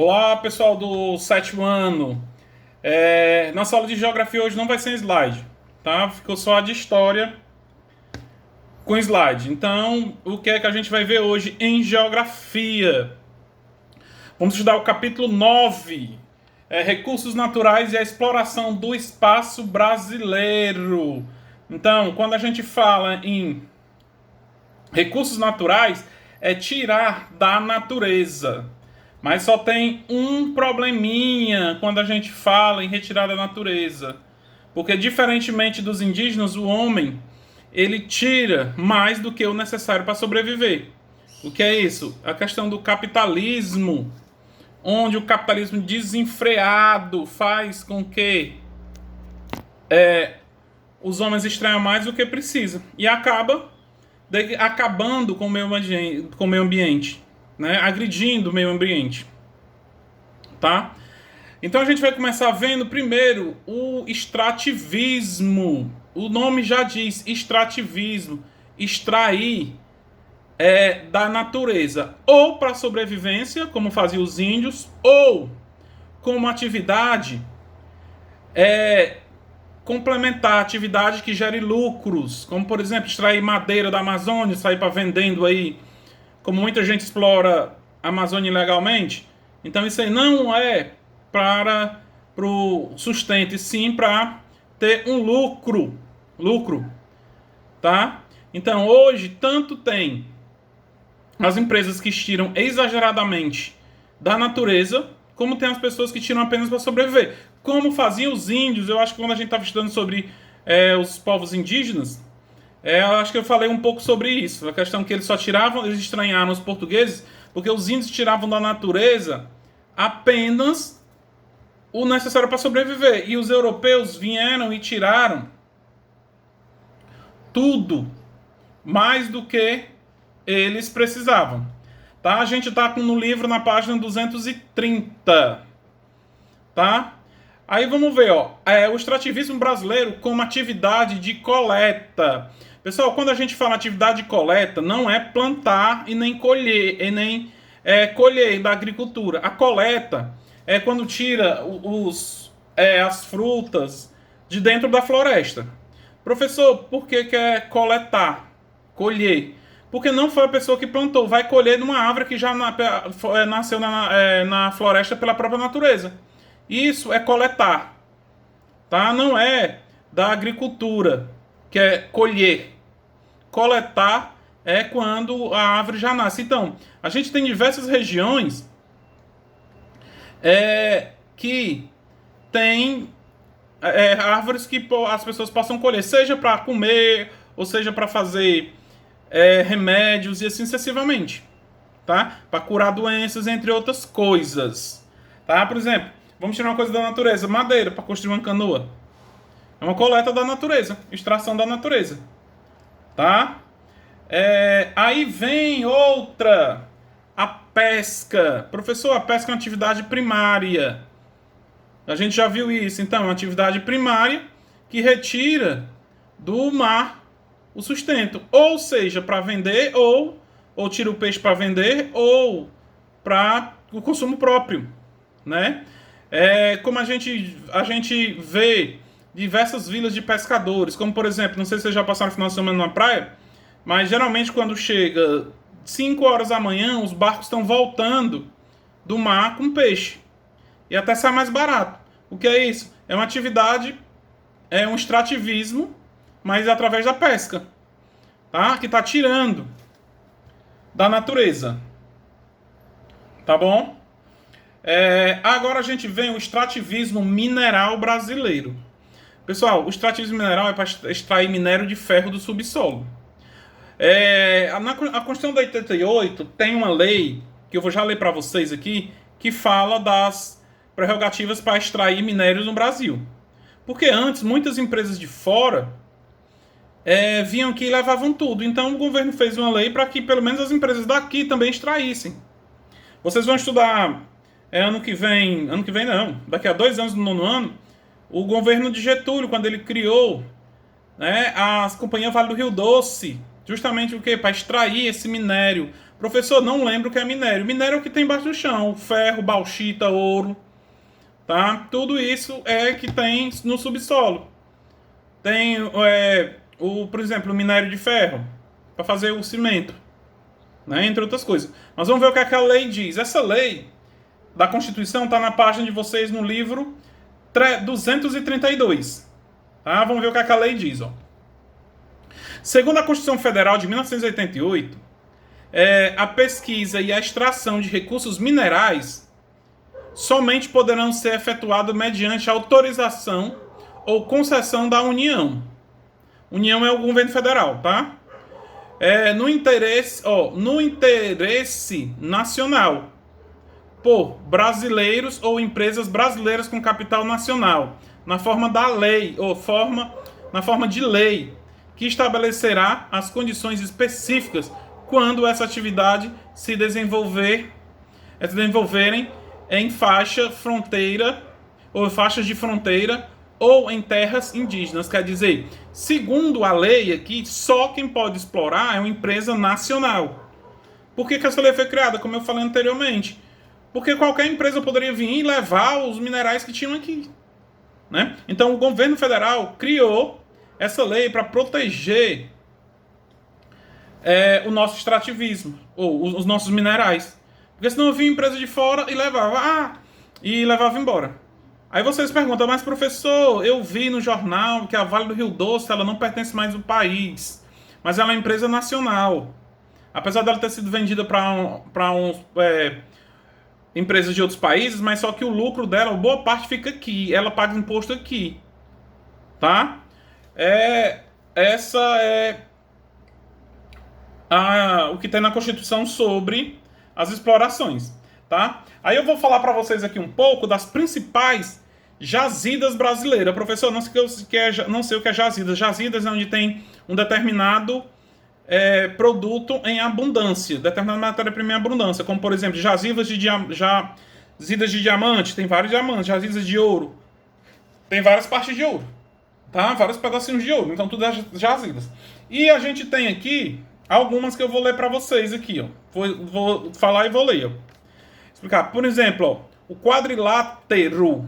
Olá, pessoal do sétimo ano. Nossa aula de geografia hoje não vai ser slide, tá? Ficou só a de história com slide. Então, o que é que a gente vai ver hoje em geografia? Vamos estudar o capítulo 9, Recursos Naturais e a Exploração do Espaço Brasileiro. Então, quando a gente fala em recursos naturais, é tirar da natureza. Mas só tem um probleminha quando a gente fala em retirar da natureza. Porque, diferentemente dos indígenas, o homem ele tira mais do que o necessário para sobreviver. O que é isso? A questão do capitalismo, onde o capitalismo desenfreado faz com que os homens extraiam mais do que precisa. E acaba acabando com o meio ambiente, né? Agredindo o meio ambiente. Tá? Então a gente vai começar vendo primeiro o extrativismo. O nome já diz extrativismo, extrair da natureza, ou para sobrevivência, como faziam os índios, ou como atividade complementar, atividade que gere lucros, como por exemplo extrair madeira da Amazônia, sair para vendendo aí, como muita gente explora a Amazônia ilegalmente. Então isso aí não é para o sustento, e sim para ter um lucro, tá? Então hoje tanto tem as empresas que tiram exageradamente da natureza, como tem as pessoas que tiram apenas para sobreviver. Como faziam os índios, eu acho que quando a gente estava estudando sobre os povos indígenas, eu acho que eu falei um pouco sobre isso. A questão que eles só tiravam, eles estranharam os portugueses, porque os índios tiravam da natureza apenas o necessário para sobreviver. E os europeus vieram e tiraram tudo, mais do que eles precisavam. Tá? A gente está no livro na página 230. Tá? Aí vamos ver, ó, o extrativismo brasileiro como atividade de coleta. Pessoal, quando a gente fala atividade de coleta, não é plantar e nem colher, e nem colher da agricultura. A coleta é quando tira as frutas de dentro da floresta. Professor, por que é coletar? Colher? Porque não foi a pessoa que plantou, vai colher numa árvore que já nasceu na floresta pela própria natureza. Isso é coletar, tá? Não é da agricultura, que é colher. Coletar é quando a árvore já nasce. Então, a gente tem diversas regiões que tem árvores que as pessoas possam colher, seja para comer, ou seja para fazer remédios e assim sucessivamente, tá? Para curar doenças, entre outras coisas, tá? Por exemplo, vamos tirar uma coisa da natureza, madeira para construir uma canoa. É uma coleta da natureza, extração da natureza, tá? Aí vem outra, a pesca. Professor, a pesca é uma atividade primária. A gente já viu isso. Então, é uma atividade primária que retira do mar o sustento. Ou seja, para vender, ou tira o peixe para vender, ou para o consumo próprio, né? Como a gente vê diversas vilas de pescadores, como por exemplo, não sei se vocês já passaram o final de semana na praia, mas geralmente quando chega 5 horas da manhã, os barcos estão voltando do mar com peixe. E até sai mais barato. O que é isso? É uma atividade, é um extrativismo, mas é através da pesca, tá? Que está tirando da natureza. Tá bom? Agora a gente vê o extrativismo mineral brasileiro. Pessoal, o extrativismo mineral é para extrair minério de ferro do subsolo. A Constituição de 88 tem uma lei, que eu vou já ler para vocês aqui, que fala das prerrogativas para extrair minérios no Brasil. Porque antes, muitas empresas de fora vinham aqui e levavam tudo. Então o governo fez uma lei para que pelo menos as empresas daqui também extraíssem. Vocês vão estudar ano que vem não, daqui a 2 anos, no 9º ano, o governo de Getúlio, quando ele criou, né, a Companhia Vale do Rio Doce, Justamente o quê? Para extrair esse minério. Professor, não lembro o que é minério. Minério é o que tem embaixo do chão. Ferro, bauxita, ouro. Tá? Tudo isso é que tem no subsolo. Tem, por exemplo, o minério de ferro. Para fazer o cimento. Né? Entre outras coisas. Mas vamos ver o que é que a lei diz. Essa lei da Constituição está na página de vocês no livro 232. Tá? Vamos ver o que é que a lei diz. Ó. Segundo a Constituição Federal de 1988, a pesquisa e a extração de recursos minerais somente poderão ser efetuadas mediante autorização ou concessão da União. União é o governo federal, tá? No interesse nacional, por brasileiros ou empresas brasileiras com capital nacional, na forma da lei, na forma de lei, que estabelecerá as condições específicas quando essa atividade se desenvolverem em faixas de fronteira ou em terras indígenas. Quer dizer, segundo a lei aqui, só quem pode explorar é uma empresa nacional. Por que essa lei foi criada? Como eu falei anteriormente. Porque qualquer empresa poderia vir e levar os minerais que tinham aqui. Né? Então o governo federal criou essa lei para proteger o nosso extrativismo, ou os nossos minerais. Porque senão vinha empresa de fora e levava embora. Aí vocês perguntam, mas professor, eu vi no jornal que a Vale do Rio Doce ela não pertence mais ao país, mas ela é uma empresa nacional. Apesar dela ter sido vendida para empresas de outros países, mas só que o lucro dela, boa parte fica aqui, ela paga imposto aqui. Tá? Essa é o que tem na Constituição sobre as explorações, tá? Aí eu vou falar para vocês aqui um pouco das principais jazidas brasileiras. Professor, não sei o que é jazidas. Jazidas é onde tem um determinado produto em abundância, determinada matéria-prima em abundância, como por exemplo, jazidas de diamante, tem vários diamantes, jazidas de ouro, tem várias partes de ouro, tá? Vários pedacinhos de ouro, então tudo é jazidas. E a gente tem aqui algumas que eu vou ler para vocês aqui, ó. Vou falar e vou ler, ó. Explicar. Por exemplo, ó, o quadrilátero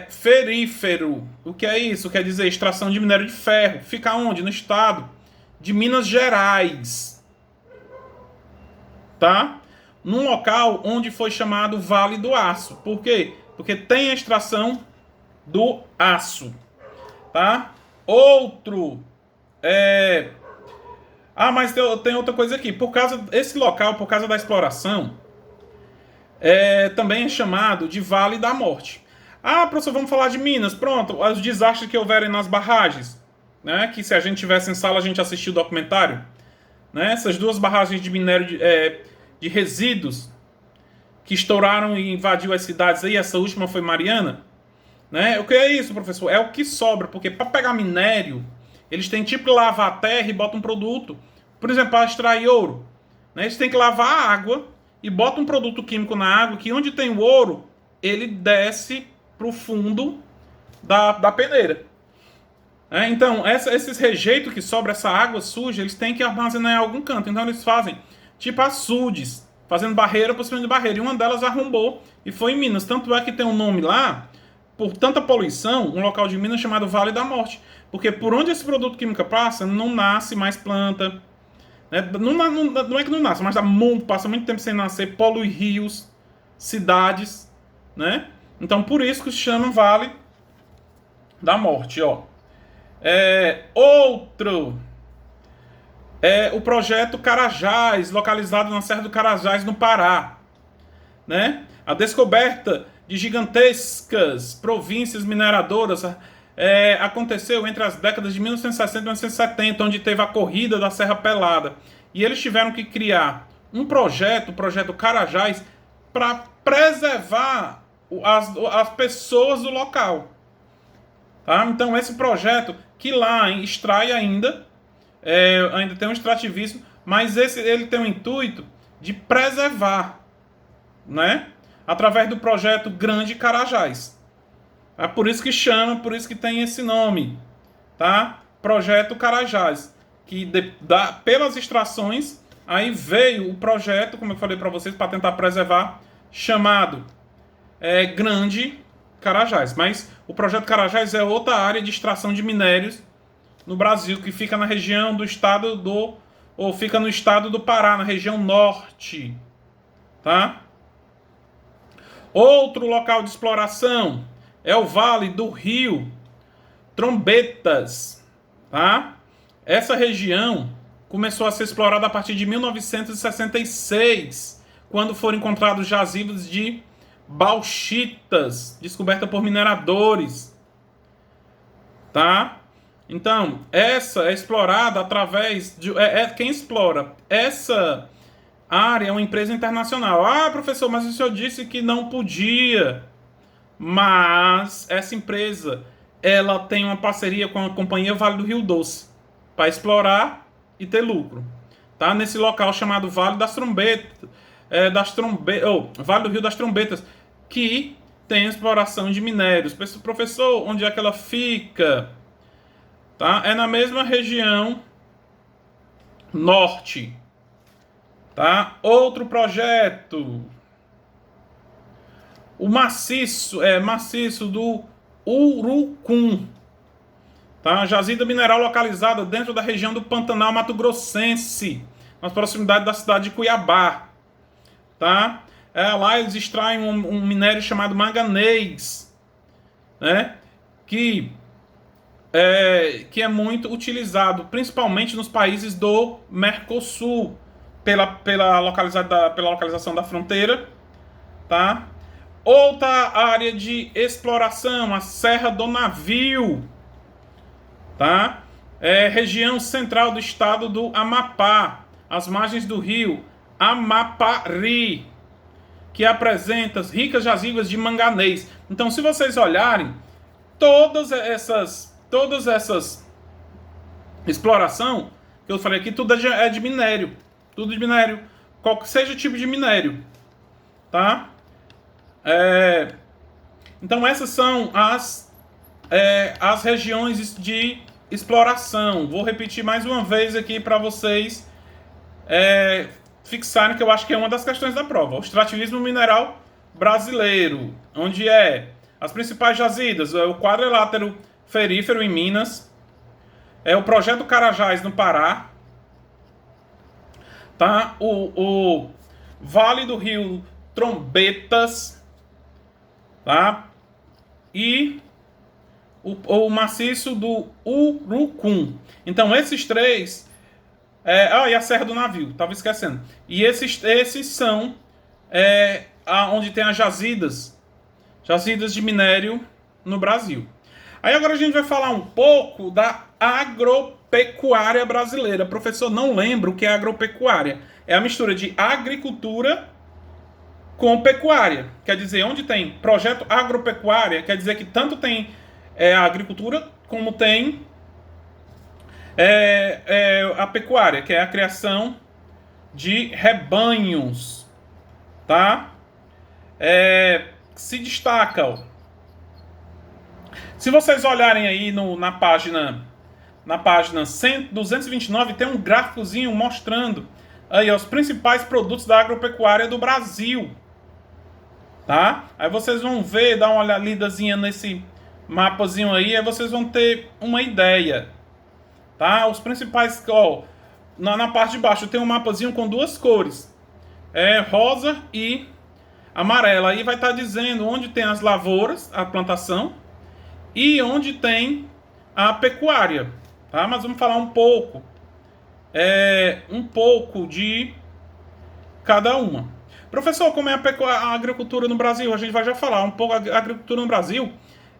ferífero. O que é isso? Quer dizer extração de minério de ferro. Fica onde? No estado de Minas Gerais. Tá? Num local onde foi chamado Vale do Aço. Por quê? Porque tem a extração do aço. Tá? Outro mas tem outra coisa aqui. Esse local, por causa da exploração, também é chamado de Vale da Morte. Professor, vamos falar de Minas. Pronto, os desastres que houverem nas barragens, né? Que se a gente tivesse em sala, a gente assistiu o documentário. Né? Essas duas barragens de minério de resíduos que estouraram e invadiu as cidades aí. Essa última foi Mariana. Né? O que é isso, professor? É o que sobra, porque para pegar minério, eles têm tipo que lavar a terra e botam um produto. Por exemplo, para extrair ouro, né? Eles têm que lavar a água e botam um produto químico na água que onde tem o ouro, ele desce para o fundo da peneira. Então, esses rejeitos que sobra, essa água suja, eles têm que armazenar em algum canto. Então, eles fazem tipo açudes, fazendo barreira por cima de barreira. E uma delas arrombou e foi em Minas. Tanto é que tem um nome lá, por tanta poluição, um local de Minas chamado Vale da Morte. Porque por onde esse produto químico passa, não nasce mais planta. Né? Não é que não nasce, mas passa muito tempo sem nascer, polui rios, cidades. Né? Então por isso que se chama Vale da Morte. Ó. Outro o projeto Carajás, localizado na Serra do Carajás, no Pará. Né? A descoberta de gigantescas províncias mineradoras aconteceu entre as décadas de 1960 e 1970, onde teve a corrida da Serra Pelada. E eles tiveram que criar um projeto, o projeto Carajás, para preservar as pessoas do local. Tá? Então esse projeto, que lá extrai ainda tem um extrativismo, mas ele tem o intuito de preservar, né? Através do projeto Grande Carajás. Por isso que chama, por isso que tem esse nome, tá? Projeto Carajás. que pelas extrações, aí veio o projeto, como eu falei para vocês, para tentar preservar, chamado Grande Carajás. Mas o projeto Carajás é outra área de extração de minérios no Brasil, que fica na região do estado do... ou fica no estado do Pará, na região norte. Tá? Outro local de exploração é o Vale do Rio Trombetas. Tá? Essa região começou a ser explorada a partir de 1966, quando foram encontrados jazigos de bauxitas, descoberta por mineradores. Tá? Então, essa é explorada através de... quem explora essa área é uma empresa internacional. Ah, professor, mas o senhor disse que não podia. Mas essa empresa, ela tem uma parceria com a companhia Vale do Rio Doce para explorar e ter lucro. Tá? Nesse local chamado Vale das Trombetas, Vale do Rio das Trombetas, que tem exploração de minérios. Professor, onde é que ela fica? Tá? É na mesma região norte. Tá? Outro projeto, o maciço do Urucum. Tá? Jazida mineral localizada dentro da região do Pantanal Mato Grossense, nas proximidades da cidade de Cuiabá. Tá? Lá eles extraem um minério chamado manganês, né? que é muito utilizado, principalmente nos países do Mercosul, pela localização da fronteira. Tá? Outra área de exploração, a Serra do Navio. Tá? Região central do estado do Amapá, às margens do rio Amapari, que apresenta ricas jazigos de manganês. Então, se vocês olharem, todas essas exploração que eu falei aqui, tudo é de minério. Tudo de minério. Qual seja o tipo de minério. Tá? Então, essas são as regiões de exploração. Vou repetir mais uma vez aqui para vocês fixarem, que eu acho que é uma das questões da prova. O extrativismo mineral brasileiro, onde as principais jazidas, o quadrilátero ferífero em Minas, o projeto Carajás no Pará, tá? O Vale do Rio Trombetas, tá? E o maciço do Urucum. Então, esses três... e a Serra do Navio, estava esquecendo. E esses são onde tem as jazidas de minério no Brasil. Aí agora a gente vai falar um pouco da agropecuária brasileira. Professor, não lembro o que é agropecuária. É a mistura de agricultura com pecuária. Quer dizer, onde tem projeto agropecuária, quer dizer que tanto tem a agricultura como tem a pecuária, que é a criação de rebanhos. Tá? Se destaca. Se vocês olharem aí na página 229, tem um gráficozinho mostrando aí os principais produtos da agropecuária do Brasil. Tá? Aí vocês vão ver, dar uma lidazinha nesse mapazinho aí vocês vão ter uma ideia. Tá? Os principais... na parte de baixo tem um mapazinho com duas cores. Rosa e amarela. Aí vai estar dizendo onde tem as lavouras, a plantação, e onde tem a pecuária. Tá? Mas vamos falar um pouco de cada uma. Professor, como é a agricultura no Brasil? A gente vai já falar um pouco. A agricultura no Brasil,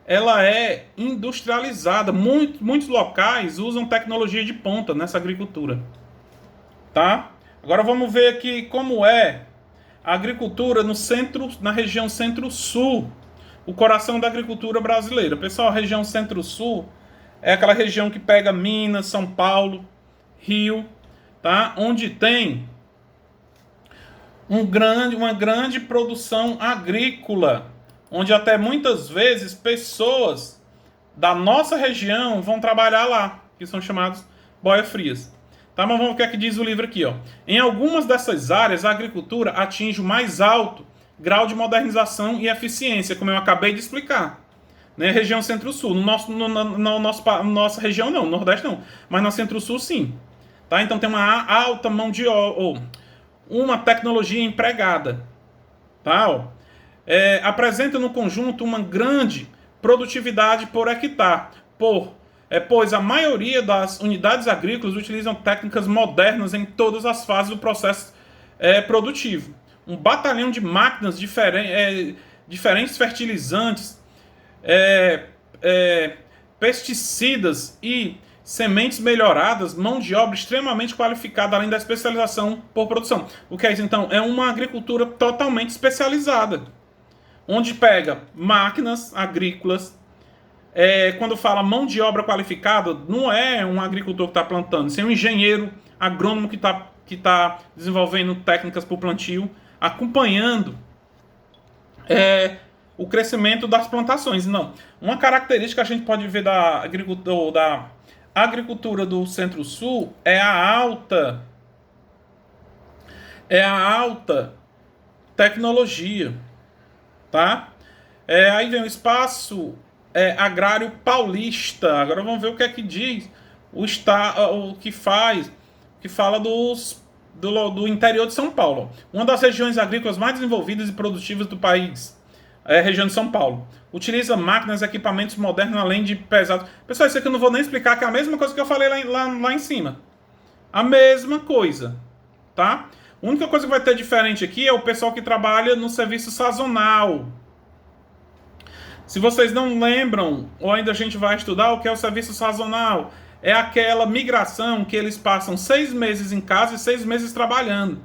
ela é industrializada. Muitos locais usam tecnologia de ponta nessa agricultura. Tá? Agora vamos ver aqui como é a agricultura na região centro-sul. O coração da agricultura brasileira. Pessoal, a região centro-sul é aquela região que pega Minas, São Paulo, Rio, tá? Onde tem uma grande produção agrícola, onde até muitas vezes pessoas da nossa região vão trabalhar lá, que são chamados boia-frias. Tá, mas vamos ver o que é que diz o livro aqui, ó. Em algumas dessas áreas, a agricultura atinge o mais alto grau de modernização e eficiência, como eu acabei de explicar. Né? Região Centro-Sul. Nossa região não, no Nordeste não. Mas na Centro-Sul, sim. Tá? Então tem uma alta mão de obra, uma tecnologia empregada. Tá? Ó. Apresenta no conjunto uma grande produtividade por hectare, pois a maioria das unidades agrícolas utilizam técnicas modernas em todas as fases do processo produtivo. Um batalhão de máquinas diferentes fertilizantes, pesticidas e sementes melhoradas, mão de obra extremamente qualificada, além da especialização por produção. O que é isso, então? É uma agricultura totalmente especializada, onde pega máquinas agrícolas. Quando fala mão de obra qualificada, não é um agricultor que está plantando, isso é um engenheiro agrônomo que tá desenvolvendo técnicas para o plantio, acompanhando o crescimento das plantações. Não. Uma característica que a gente pode ver da agricultura do Centro-Sul é a alta tecnologia. Tá? Aí vem o espaço agrário paulista. Agora vamos ver o que é que diz o que fala do interior de São Paulo. Uma das regiões agrícolas mais desenvolvidas e produtivas do país é a região de São Paulo. Utiliza máquinas e equipamentos modernos, além de pesados. Pessoal, isso aqui eu não vou nem explicar, que é a mesma coisa que eu falei lá em cima. A mesma coisa. Tá? A única coisa que vai ter diferente aqui é o pessoal que trabalha no serviço sazonal. Se vocês não lembram, ou ainda a gente vai estudar o que é o serviço sazonal, é aquela migração que eles passam 6 meses em casa e 6 meses trabalhando.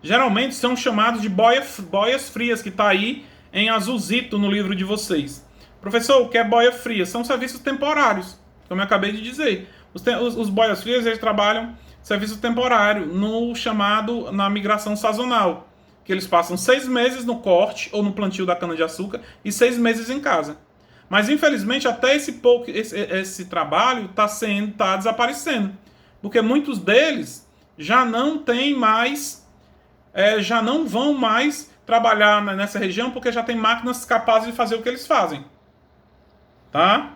Geralmente são chamados de boias frias, que está aí em azulzito no livro de vocês. Professor, o que é boia fria? São serviços temporários, como eu acabei de dizer. Os boias frias, eles trabalham serviço temporário na migração sazonal, que eles passam 6 meses no corte ou no plantio da cana-de-açúcar e 6 meses em casa. Mas, infelizmente, até esse trabalho está desaparecendo. Porque muitos deles já não vão mais trabalhar nessa região, porque já tem máquinas capazes de fazer o que eles fazem. Tá?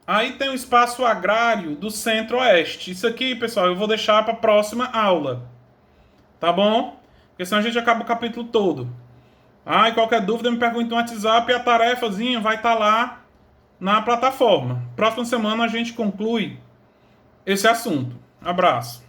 Aí tem o espaço agrário do Centro-Oeste. Isso aqui, pessoal, eu vou deixar para a próxima aula. Tá bom? Porque senão a gente acaba o capítulo todo. E qualquer dúvida me pergunte no WhatsApp e a tarefazinha vai estar lá na plataforma. Próxima semana a gente conclui esse assunto. Abraço.